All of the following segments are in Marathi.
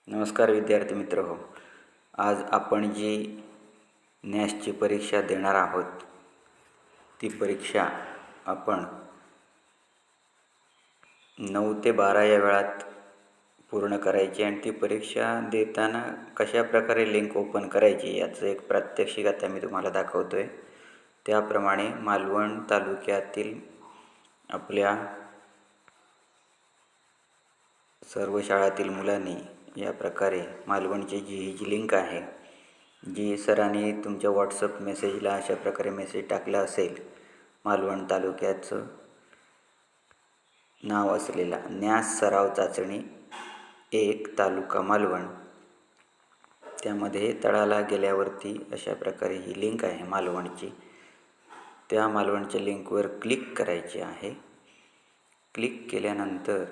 नमस्कार विद्यार्थी मित्र हो. आज आपण जी नॅसची परीक्षा देणार आहोत ती परीक्षा आपण 9 ते 12 या वेळात पूर्ण करायची आणि ती परीक्षा देताना कशा प्रकारे लिंक ओपन करायची याचं एक प्रात्यक्षिक आता मी तुम्हाला दाखवतो आहे. त्याप्रमाणे मालवण तालुक्यातील आपल्या सर्व शाळातील मुलांनी या प्रकारे मालवणची जी लिंक आहे, जी सरांनी तुमच्या व्हॉट्सअप मेसेजला अशा प्रकारे मेसेज टाकला असेल, मालवण तालुक्याचं नाव असलेला न्यास सराव चाचणी 1 तालुका मालवण, त्यामध्ये तळाला गेल्यावरती अशा प्रकारे ही लिंक आहे मालवणची. त्या मालवणच्या लिंकवर क्लिक करायची आहे. क्लिक केल्यानंतर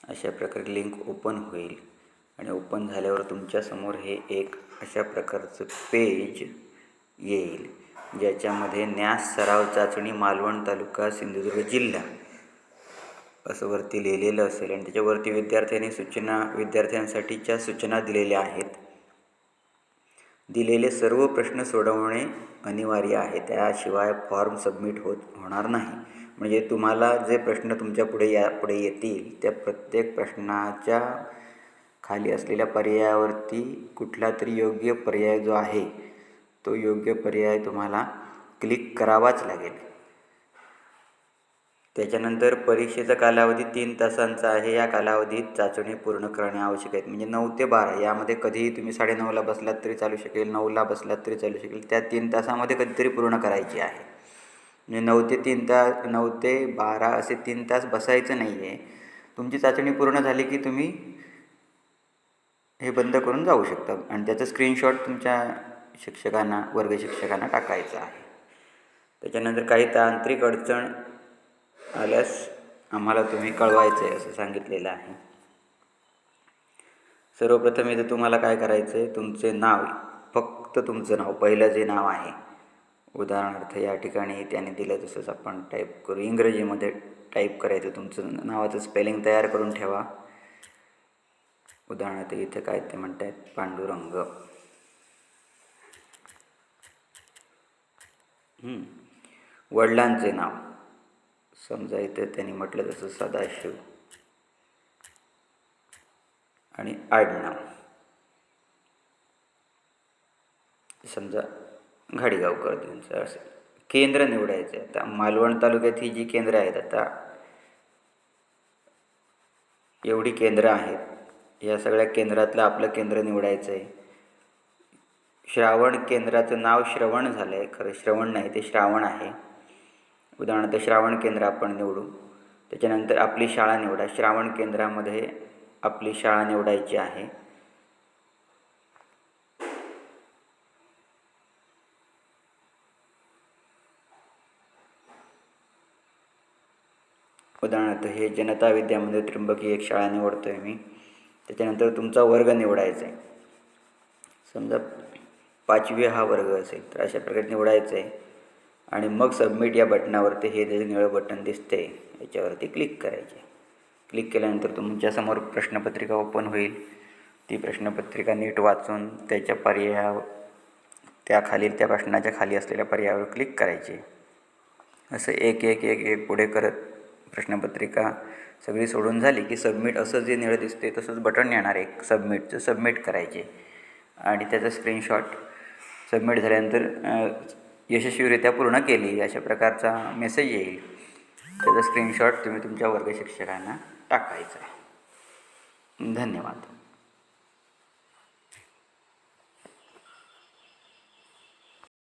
अशा प्रकारे लिंक ओपन होईल आणि ओपन झाल्यावर तुमच्यासमोर हे एक अशा प्रकारचं पेज येईल, ज्याच्यामध्ये न्यास सराव चाचणी मालवण तालुका सिंधुदुर्ग जिल्हा असं वरती लिहिलेलं असेल आणि त्याच्यावरती विद्यार्थ्यांसाठीच्या सूचना दिलेल्या आहेत. दिलेले सर्व प्रश्न सोडवणे अनिवार्य आहे, त्याशिवाय फॉर्म सबमिट होणार नाही. म्हणजे तुम्हाला जे प्रश्न तुमच्या पुढे येतील त्या प्रत्येक प्रश्नाच्या खाली असलेल्या पर्यायावरती कुठला तरी योग्य पर्याय जो आहे तो योग्य पर्याय तुम्हाला क्लिक करावाच लागेल. त्याच्यानंतर परीक्षेचा कालावधी 3 तासांचा आहे. या कालावधीत चाचणी पूर्ण करणे आवश्यक आहे. म्हणजे 9 ते 12 यामध्ये कधीही तुम्ही 9:30ला बसलात तरी चालू शकेल, 9ला बसलात तरी चालू शकेल. त्या 3 तासामध्ये कधीतरी पूर्ण करायची आहे. म्हणजे 9 ते 12 असे 3 तास बसायचं नाही आहे. तुमची चाचणी पूर्ण झाली की तुम्ही हे बंद करून जाऊ शकता आणि त्याचं स्क्रीनशॉट तुमच्या वर्ग शिक्षकांना टाकायचा आहे. त्याच्यानंतर काही तांत्रिक अडचण आल्यास आम्हाला तुम्ही कळवायचं आहे असं सांगितलेलं आहे. सर्वप्रथम इथं तुम्हाला काय करायचं आहे, तुमचे नाव, फक्त तुमचं नाव, पहिलं जे नाव आहे, उदाहरणार्थ या ठिकाणी त्याने दिलं तसंच आपण टाईप करू, इंग्रजीमध्ये टाईप करायचं. तुमचं नावाचं स्पेलिंग तयार करून ठेवा. उदाहरणार्थ इथे काय ते म्हणतात, पांडुरंग. वडिलांचे नाव, समजा इथे त्यांनी म्हटलं तसं सदाशिव, आणि आडनाव समजा घाडीगावकर त्यांचं असेल. केंद्र निवडायचं आहे. आता मालवण तालुक्यात ही जी केंद्र आहेत, आता एवढी केंद्र आहेत, या सगळ्या केंद्रातलं आपलं केंद्र निवडायचं आहे. श्रावण केंद्राचं नाव श्रवण झालं आहे, खरं श्रवण नाही ते श्रावण आहे. उदाहरणार्थ श्रावण केंद्र आपण निवडू. त्याच्यानंतर आपली शाळा निवडा. श्रावण केंद्रामध्ये आपली शाळा निवडायची आहे. उदाहरणार्थ हे जनता विद्यामंदिर त्र्यंबकी एक शाळा निवडतो आहे मी. त्याच्यानंतर तुमचा वर्ग निवडायचा आहे. समजा 5वी हा वर्ग असेल तर अशा प्रकारे निवडायचं आहे आणि मग सबमिट या बटनावरती हे जे निळं बटन दिसते याच्यावरती क्लिक करायचे. क्लिक केल्यानंतर तुमच्यासमोर प्रश्नपत्रिका ओपन होईल. ती प्रश्नपत्रिका नीट वाचून त्याच्या त्या प्रश्नाच्या खाली असलेल्या पर्यायावर क्लिक करायचे. असं एक पुढे करत प्रश्नपत्रिका सगळी सोडून झाली की सबमिट असं जे निळं दिसते तसंच बटन येणार आहे सबमिटचं, सबमिट करायचे आणि त्याचा स्क्रीनशॉट सबमिट झाल्यानंतर यशस्वीरित्या पूर्ण केली अशा प्रकारचा मेसेज येईल. त्याचा स्क्रीनशॉट तुम्ही तुमच्या वर्ग शिक्षकांना टाकायचा आहे. धन्यवाद.